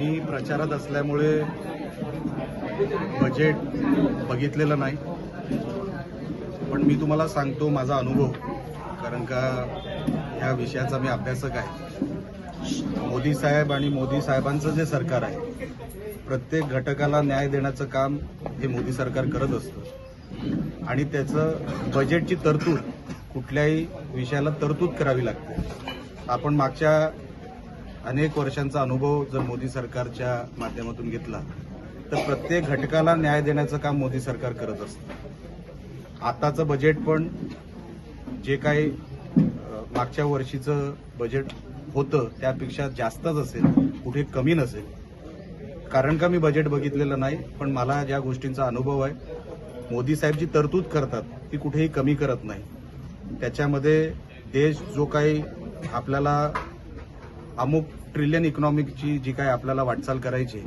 मी प्रचारात असल्यामुळे बजेट बघितलेलं नाही, पण मी तुम्हाला सांगतो माझा अनुभव, कारण का ह्या विषयाचा मी अभ्यासक आहे. मोदी साहेब आणि मोदी साहेबांचं जे सरकार आहे, प्रत्येक घटकाला न्याय देण्याचं काम हे मोदी सरकार करत असतं आणि त्याचं बजेटची तरतूद कुठल्याही विषयाला तरतूद करावी लागते. आपण मागच्या अनेक वर्षांचा अनुभव जर मोदी सरकारच्या माध्यमातून घेतला तर प्रत्येक घटकाला न्याय देण्याचं काम मोदी सरकार करत असतं. आताचं बजेट पण जे काही मागच्या वर्षीचं बजेट होतं त्यापेक्षा जास्तच असेल, कुठे कमी नसेल. कारण का मी बजेट बघितलेलं नाही, पण मला ज्या गोष्टींचा अनुभव आहे, मोदी साहेब जी तरतूद करतात ती कुठेही कमी करत नाही. त्याच्यामध्ये देश जो काही आपल्याला अमुक ट्रिलियन इकॉनॉमिकची जी काही आपल्याला वाटचाल करायची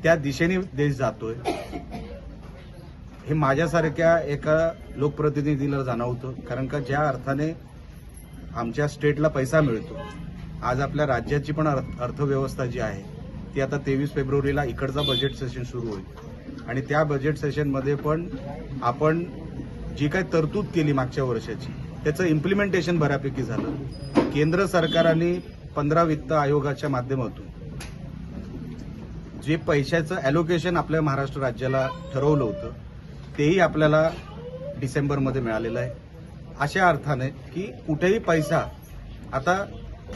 त्या दिशेने देश जातोय हे माझ्यासारख्या एका लोकप्रतिनिधीला जाणवतं. कारण का ज्या अर्थाने आमच्या स्टेटला पैसा मिळतो, आज आपल्या राज्याची पण अर्थव्यवस्था जी आहे ती आता 23 फेब्रुवारीला इकडचा बजेट सेशन सुरू होईल आणि त्या बजेट सेशनमध्ये पण आपण जी काही तरतूद केली मागच्या वर्षाची त्याचं इम्प्लिमेंटेशन बऱ्यापैकी झालं. केंद्र सरकारने 15 वित्त आयोगाच्या माध्यमातून जे पैशाचं अलोकेशन आपल्या महाराष्ट्र राज्याला ठरवलं होतं तेही आपल्याला डिसेंबरमध्ये मिळालेलं आहे. अशा अर्थाने की कुठेही पैसा आता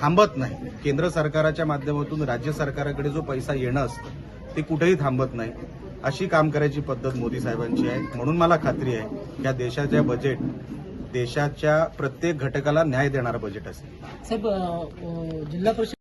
थांबत नाही. केंद्र सरकारच्या माध्यमातून राज्य सरकाराकडे जो पैसा येणं असतं ते कुठेही थांबत नाही. अशी काम करायची पद्धत मोदी साहेबांची आहे. म्हणून मला खात्री आहे या देशाच्या बजेट देशाच्या प्रत्येक घटकाला न्याय देणारं बजेट असेल. साहेब, जिल्हा परिषद